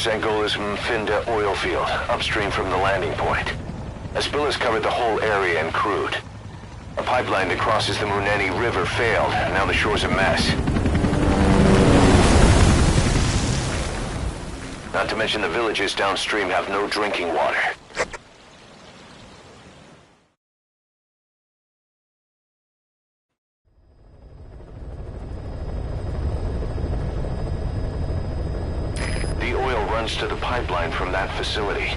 is Angola's Mfinda oil field, upstream from the landing point. A spill has covered the whole area and crude. A pipeline that crosses the Muneni River failed, and now the shore's a mess. Not to mention the villages downstream have no drinking water. The oil runs to the pipeline from that facility.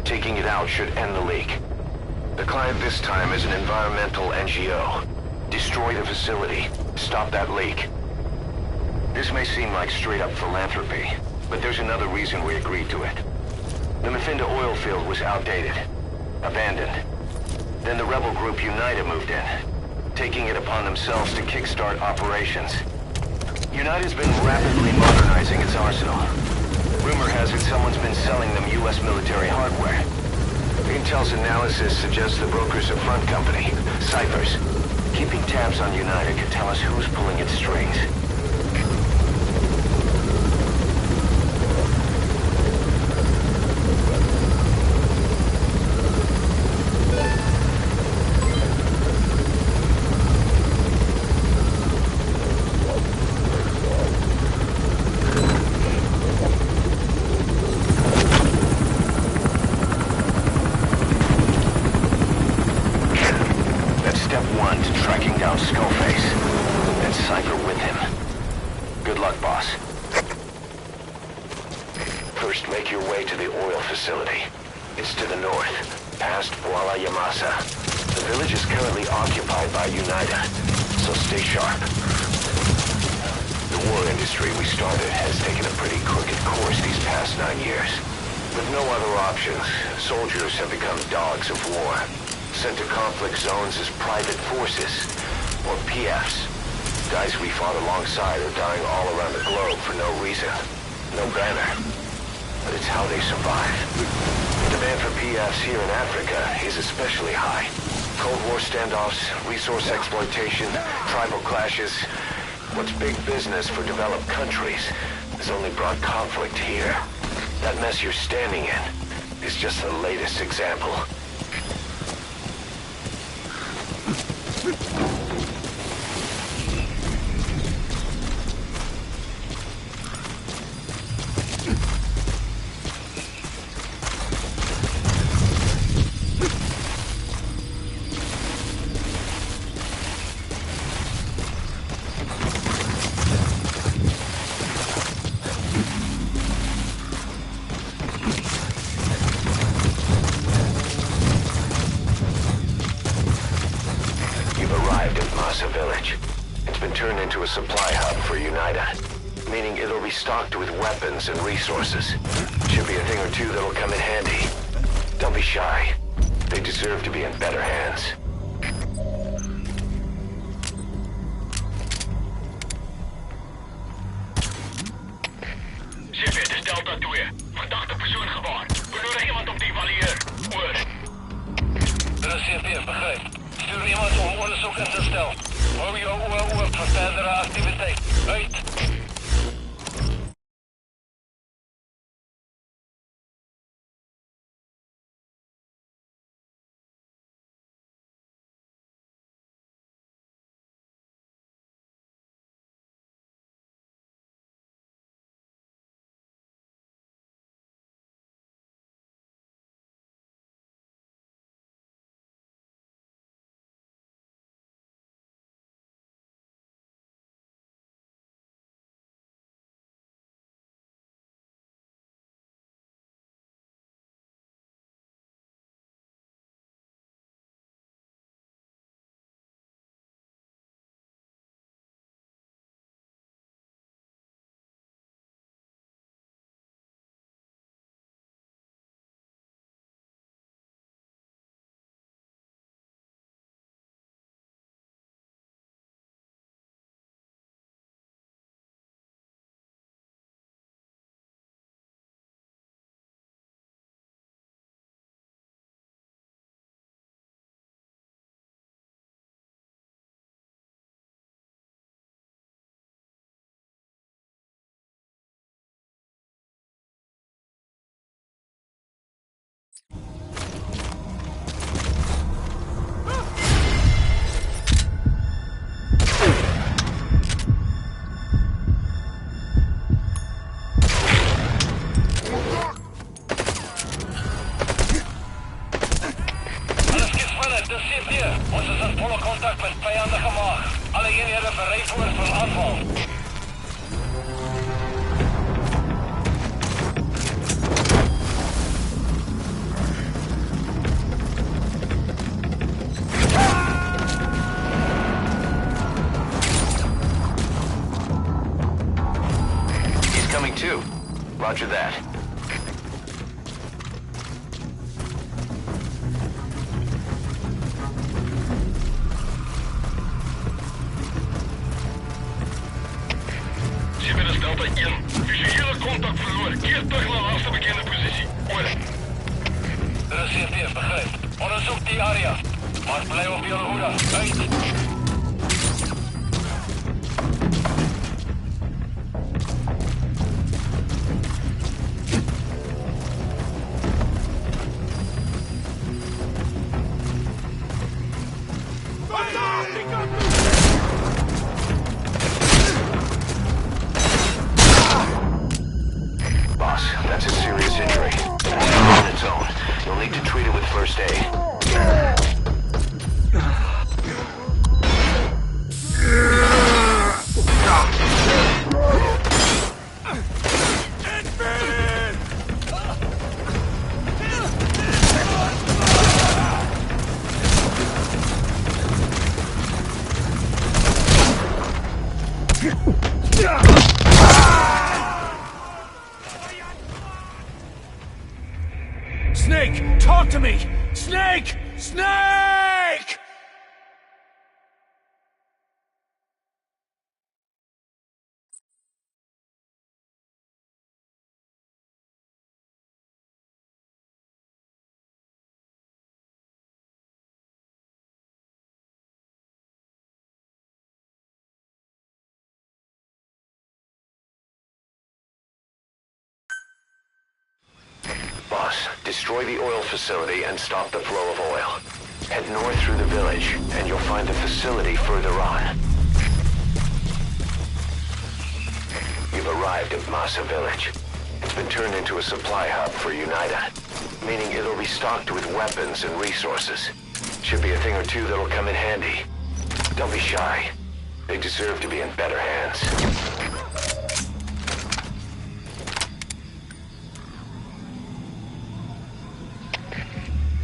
Taking it out should end the leak. The client this time is an environmental NGO. Destroy the facility. Stop that leak. This may seem like straight-up philanthropy, but there's another reason we agreed to it. The Mfinda oil field was outdated, abandoned. Then the rebel group UNITA moved in, taking it upon themselves to kickstart operations. UNITA's been rapidly modernizing its arsenal. Rumor has it someone's been selling them U.S. military hardware. Intel's analysis suggests the broker's a front company, Cyphers. Keeping tabs on UNITA could tell us who's pulling its strings. First, make your way to the oil facility. It's to the north, past Kuala Yamasa. The village is currently occupied by UNITA, so stay sharp. The war industry we started has taken a pretty crooked course these past 9 years. With no other options, soldiers have become dogs of war, sent to conflict zones as private forces, or PFs. Guys we fought alongside are dying all around the globe for no reason. No banner. But it's how they survive. The demand for PFs here in Africa is especially high. Cold War standoffs, resource exploitation, tribal clashes. What's big business for developed countries has only brought conflict here. That mess you're standing in is just the latest example. Village. It's been turned into a supply hub for UNITA, meaning it'll be stocked with weapons and resources. Should be a thing or two that'll come in handy. Don't be shy. They deserve to be in better hands. Chef, dit is Delta 2. Verdachte persoon gewaar. Benodig iemand op die valier. Oor. Er is CP, begrijp. Stuur iemand om onderzoek in te stellen. Hou jou oor voor verdere activiteit. Uit! in volle contact met vijandige maag. Alle eenhede bereid voor aanval. He's coming too. Roger that. Delta 1. Visuele contact verloren. Keer terug naar laatste bekende positie. Over. Er is CP, begrijp. Onderzoek die area. Maar blijf op jullie hoede. Uit. Boss, that's a serious injury. On its own. You'll need to treat it with first aid. Snake, talk to me! Snake! Snake! Boss, destroy the oil facility and stop the flow of oil. Head north through the village, and you'll find the facility further on. You've arrived at Masa Village. It's been turned into a supply hub for UNITA, meaning it'll be stocked with weapons and resources. Should be a thing or two that'll come in handy. Don't be shy. They deserve to be in better hands.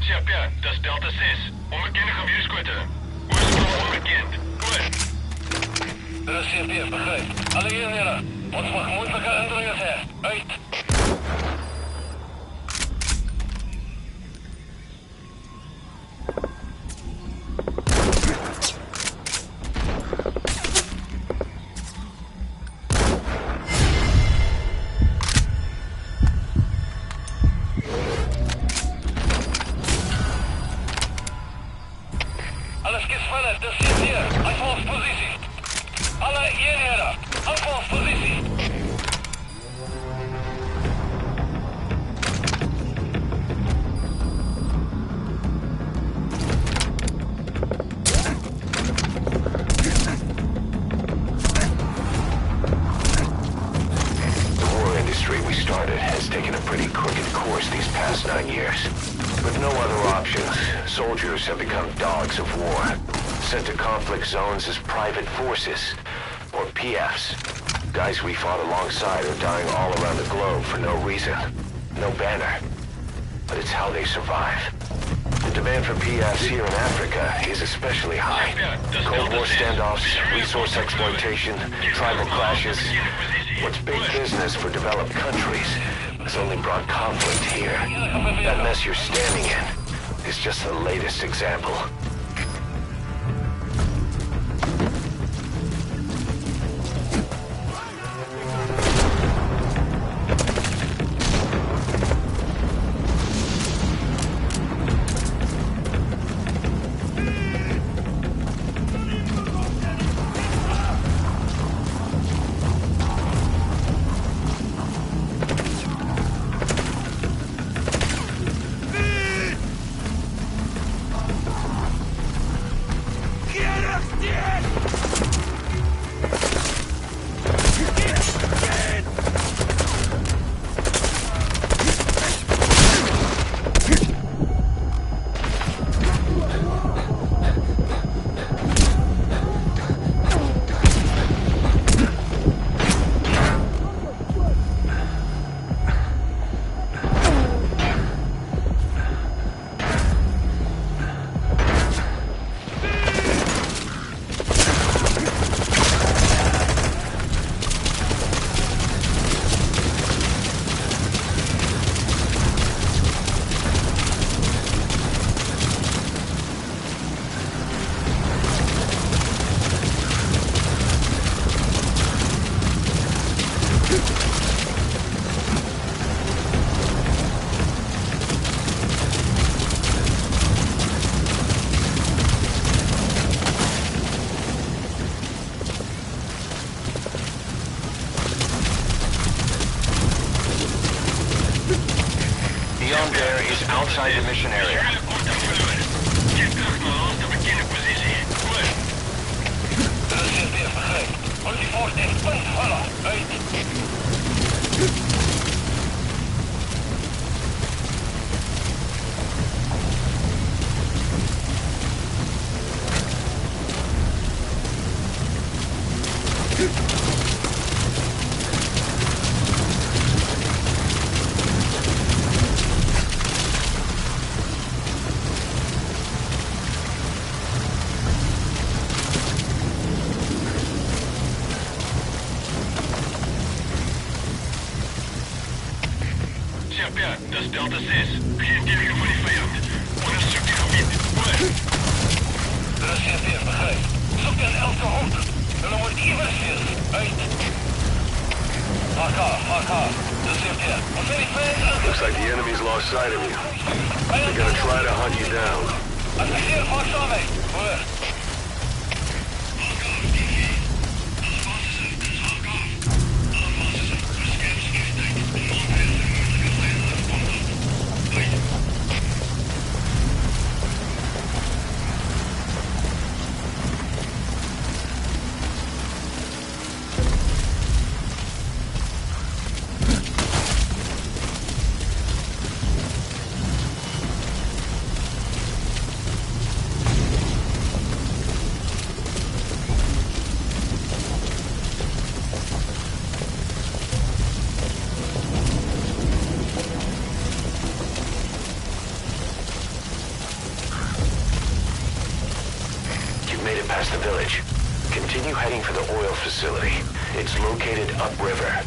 CP, dat is Delta 6. Onbekende gewierskutter. Oorsprong onbekend. Goed. Er is CP, begrijp. Alle eenhede. Ons mag moeilijke indringers hebben. Uit. Alle skitspannen, de CP. Aanvalspositie. Alle eenheden. Aanvalspositie. The war industry we started has taken a pretty crooked course these past 9 years. With no other options, soldiers have become dogs of war, sent to conflict zones as private forces, or PFs. Guys we fought alongside are dying all around the globe for no reason, no banner. But it's how they survive. The demand for PFs here in Africa is especially high. Cold War standoffs, resource exploitation, tribal clashes. What's big business for developed countries has only brought conflict here. That mess you're standing in is just the latest example. to the mission area. Keer terug naar laatste bekende positie. Goed. Dat is CP, begrijp. Hou die voort echt punt, voilà. Uit. CP, dat is Delta 6. Geen teken van die vijand. Onderzoek die gebied. Goed. Dat is CP, begrijp. Zoek in elke hoek. En dan moet iemand veel. Uit. HK. Dat is CP. Wat zijn die vijanden? Looks like the enemy's lost sight of you. They're gonna try to hunt you down. Adviseer vast aan mij. Hoor. Made it past the village. Continue heading for the oil facility. It's located upriver.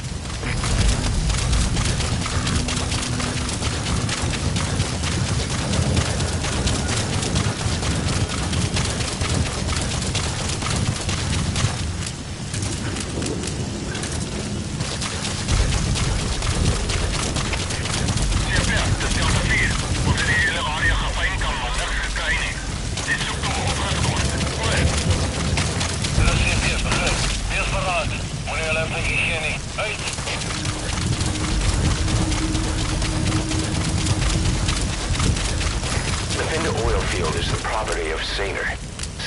The oil field is the property of Saner,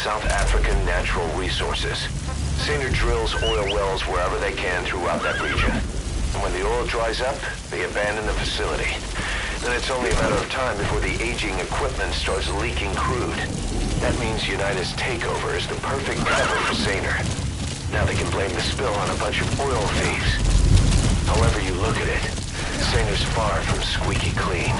South African Natural Resources. Saner drills oil wells wherever they can throughout that region. And when the oil dries up, they abandon the facility. Then it's only a matter of time before the aging equipment starts leaking crude. That means United's takeover is the perfect cover for Saner. Now they can blame the spill on a bunch of oil thieves. However you look at it, Saner's far from squeaky clean.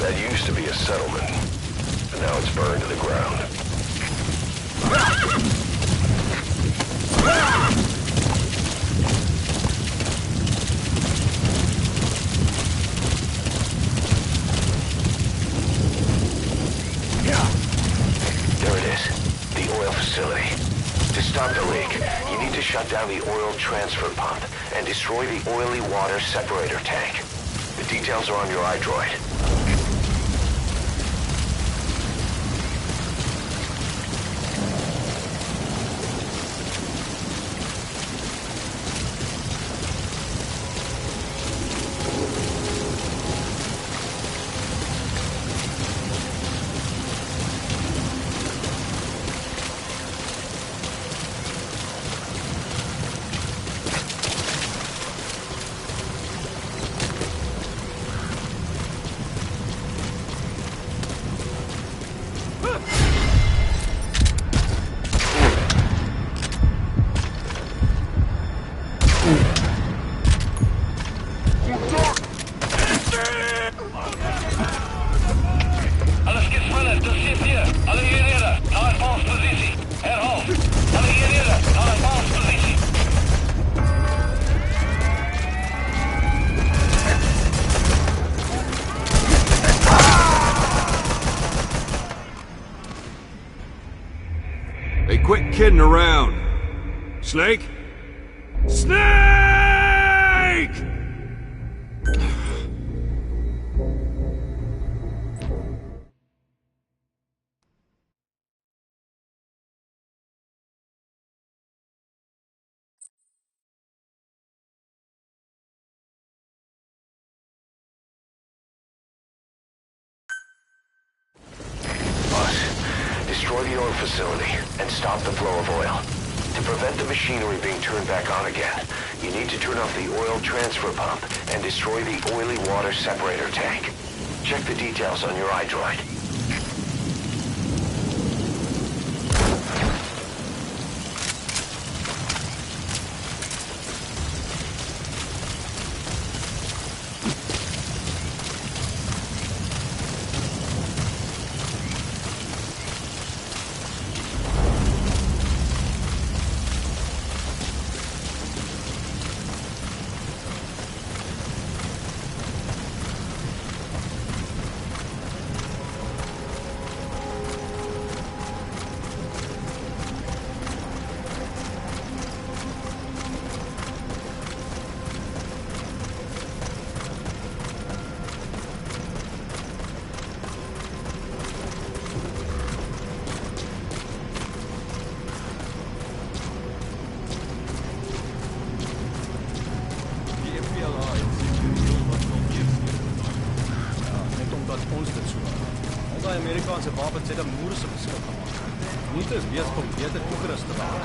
That used to be a settlement, but now it's burned to the ground. There it is, the oil facility. To stop the leak, you need to shut down the oil transfer pump and destroy the oily water separator tank. The details are on your iDroid. kidding around. Snake? Snake! Destroy the oil facility and stop the flow of oil. To prevent the machinery being turned back on again, you need to turn off the oil transfer pump and destroy the oily water separator tank. Check the details on your iDroid. Amerikaanse wapens het 'n moerse beskik gemaak. Moet is besig om beter toegerus te raak.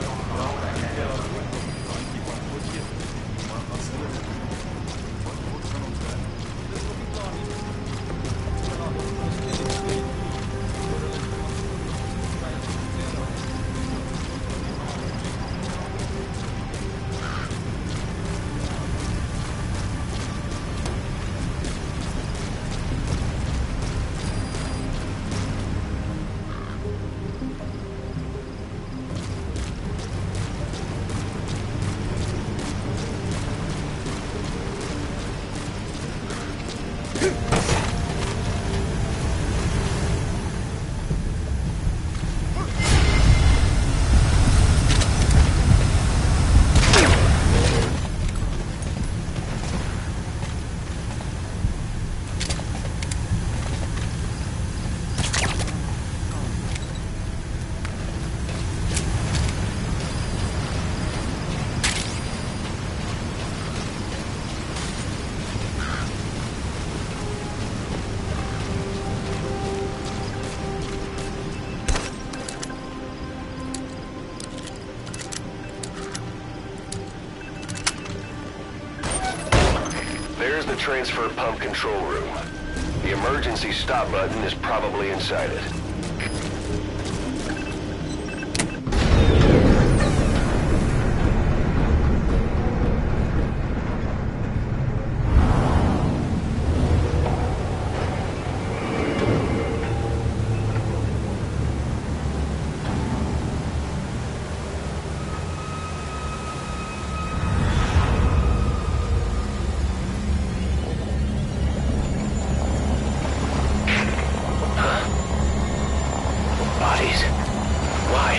There's the transfer pump control room. The emergency stop button is probably inside it. Bodies? Why?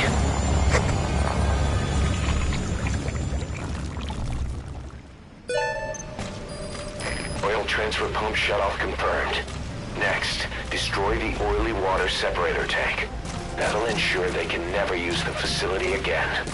Oil transfer pump shutoff confirmed. Next, destroy the oily water separator tank. That'll ensure they can never use the facility again.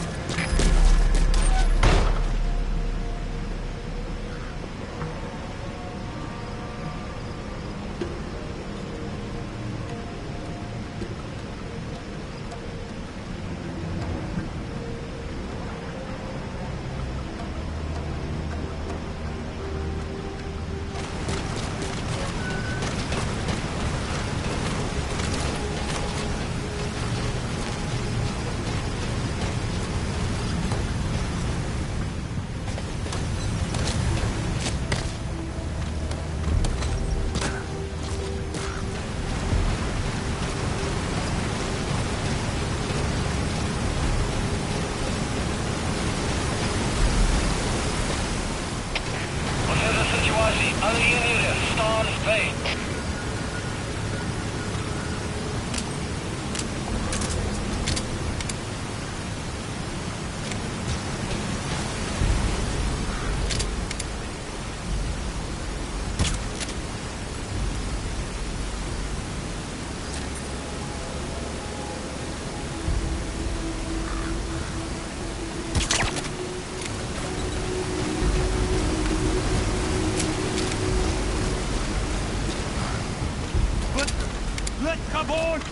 aboard!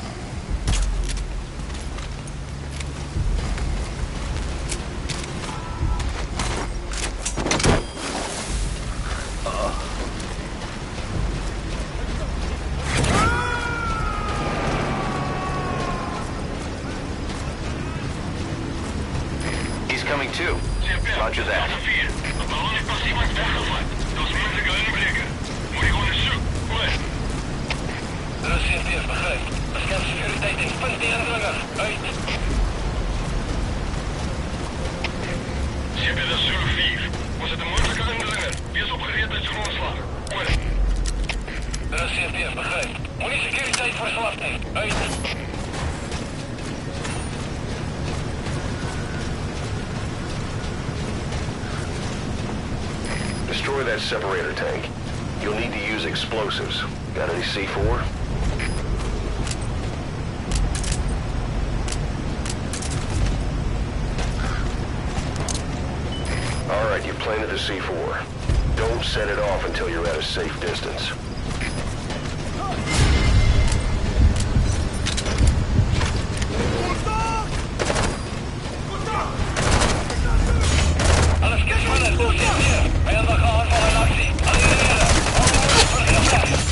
He's coming too. Roger that. De ballon is pas iemand weggevat. Dat is moeilijke inblikken. Moet ik onderzoeken. Goed. Er is CPF, begrijp. Bescherm securiteit en punt die indringer. Uit. CPF, dat is Zulu 4. Was het een moeilijke indringer? Die is opgereed met grondslag. Goed. Er is CPF, begrijp. Moet niet securiteit verslaafd zijn. Uit. Destroy that separator tank. You'll need to use explosives. Got any C4? Alright, you planted the C4. Don't set it off until you're at a safe distance. Alles kijk van het. CPF. Vijandige aanval in actie. Allereerder. Allemaal vergiftigd.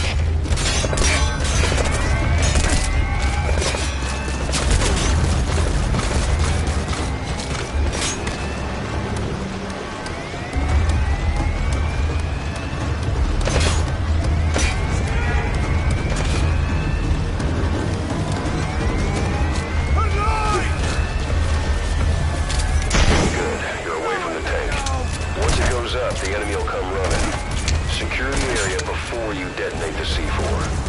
The enemy will come running. Secure the area before you detonate the C4.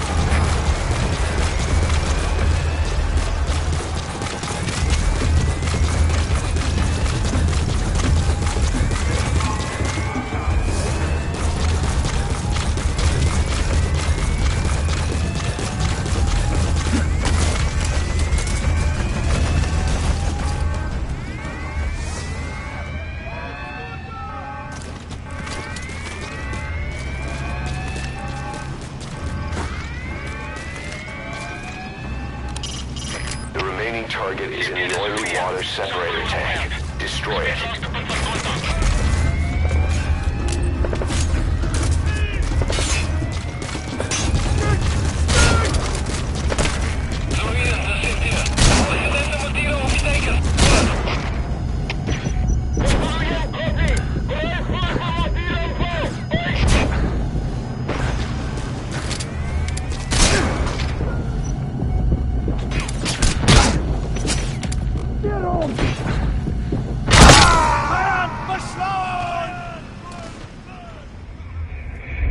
Target is in the oily water separator tank. Destroy it.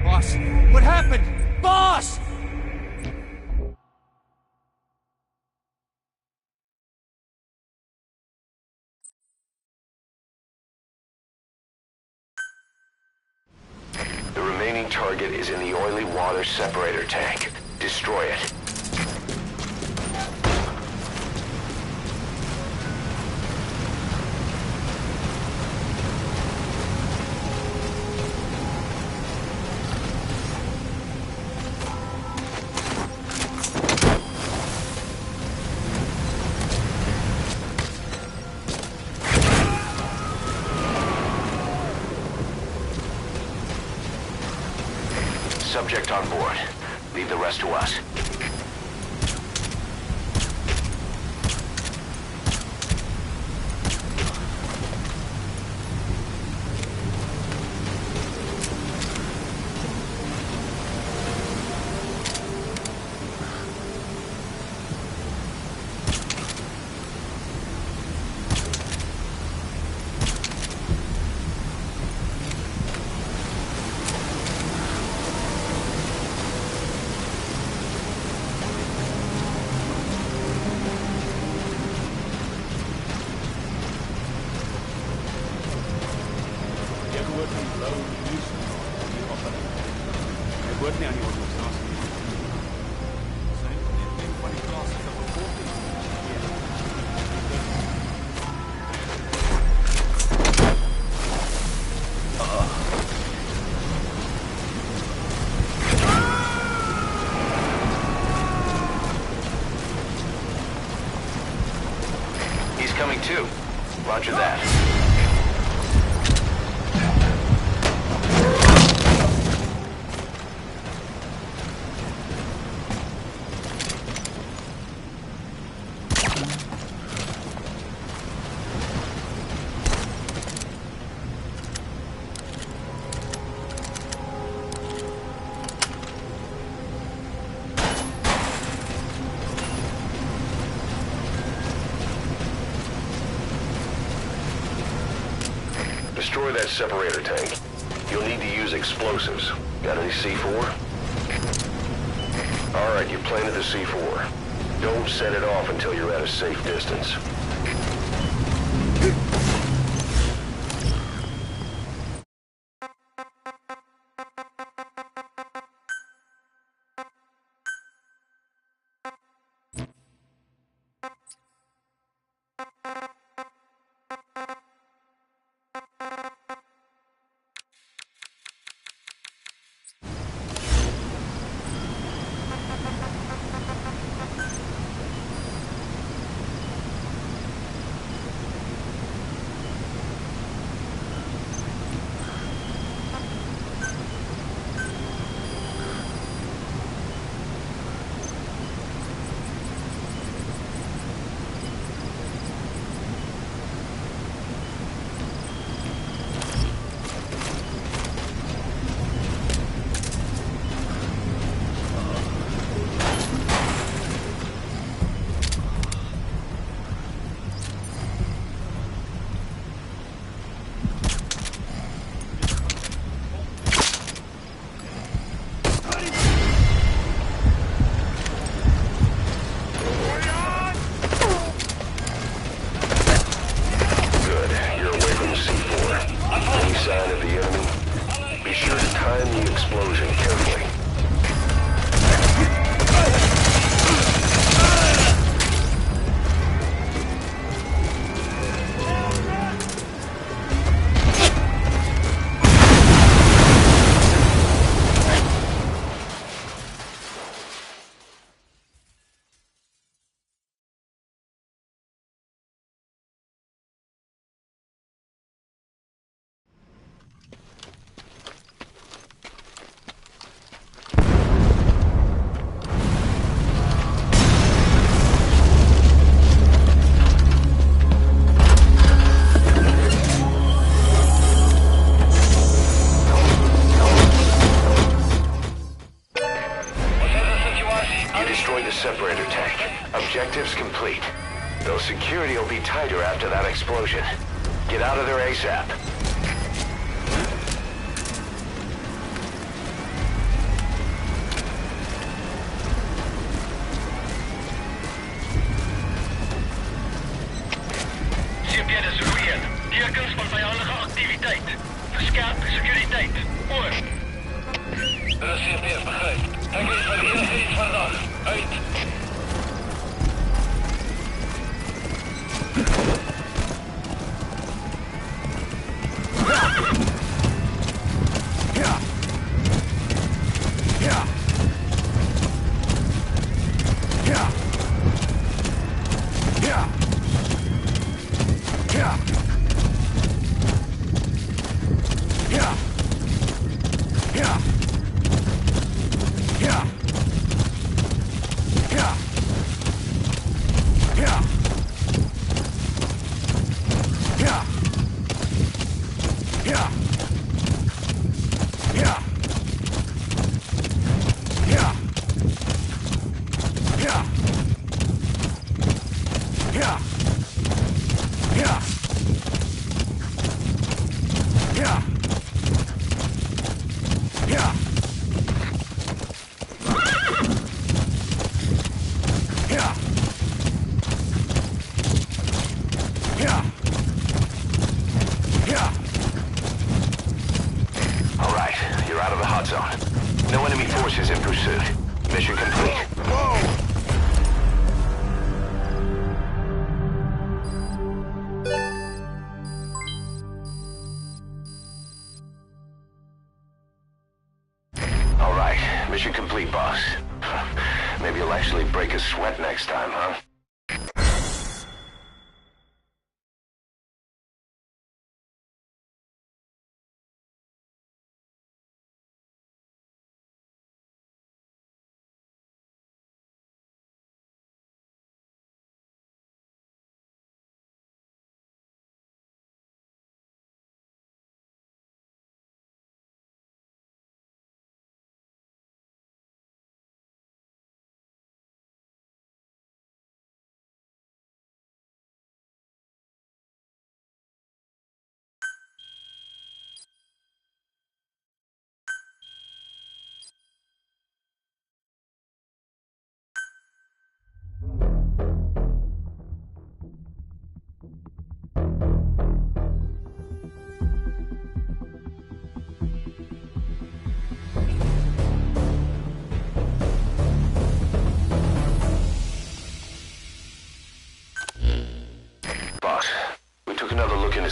Boss, what happened? Boss! The remaining target is in the oily water separator tank. Destroy it. Subject on board. Leave the rest to us. Hoort nie aan die organisasie nie. Sy het een van die plaaslike bevolking destroy that separator tank, you'll need to use explosives. Got any C4? Alright, you planted the C4. Don't set it off until you're at a safe distance. Separator tank. Objectives complete. Though security will be tighter after that explosion. Get out of there ASAP. CPN is Ruyen. Tekens van vijandige activiteit. Verskerp securiteit. Oor. Er is CPN, begrijp. Hij weet van enige iets vandaag. Uit. No enemy forces in pursuit. Mission complete. All right, mission complete, boss. Maybe you'll actually break a sweat next time, huh?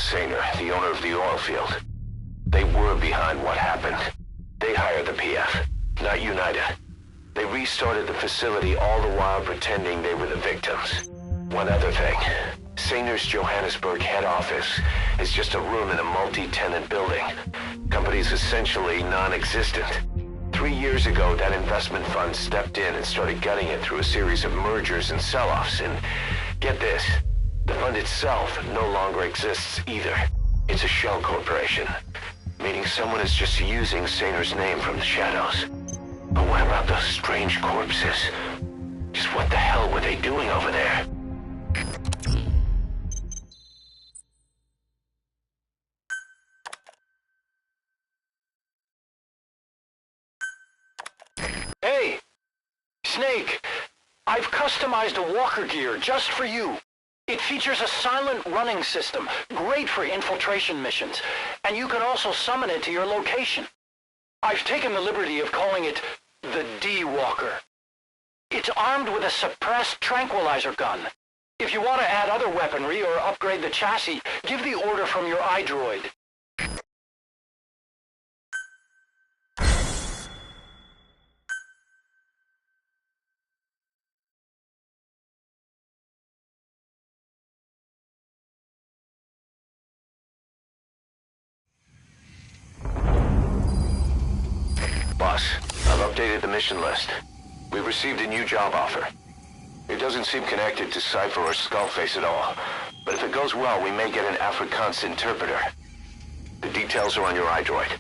Saner, the owner of the oil field. They were behind what happened. They hired the PF, not Unida. They restarted the facility all the while pretending they were the victims. One other thing. Saner's Johannesburg head office is just a room in a multi-tenant building. Company's essentially non-existent. 3 years ago, that investment fund stepped in and started gutting it through a series of mergers and sell-offs. And get this, the fund itself no longer exists either. It's a shell corporation, meaning someone is just using Saner's name from the shadows. But what about those strange corpses? Just what the hell were they doing over there? Hey! Snake! I've customized a walker gear just for you. It features a silent running system, great for infiltration missions, and you can also summon it to your location. I've taken the liberty of calling it the D-Walker. It's armed with a suppressed tranquilizer gun. If you want to add other weaponry or upgrade the chassis, give the order from your iDroid. Boss, I've updated the mission list. We've received a new job offer. It doesn't seem connected to Cypher or Skullface at all, but if it goes well, we may get an Afrikaans interpreter. The details are on your iDroid.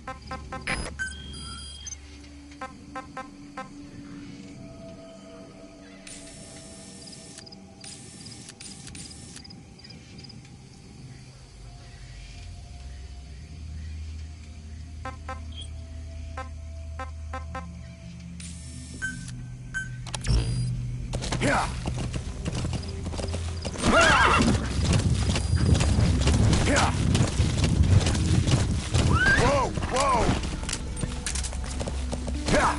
Yeah. Yeah. Whoa, whoa. Yeah.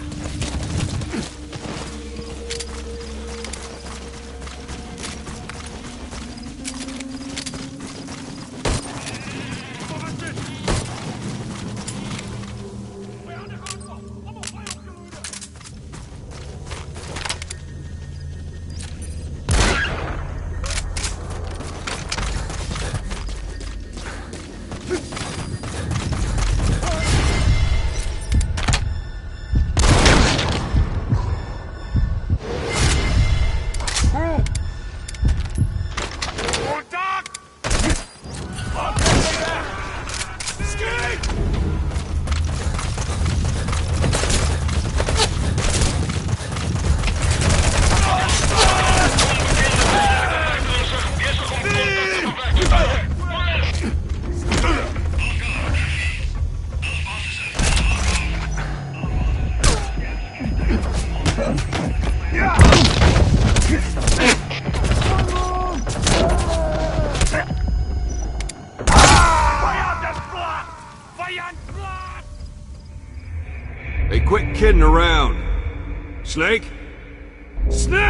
Hey, quit kidding around. Snake? Snake!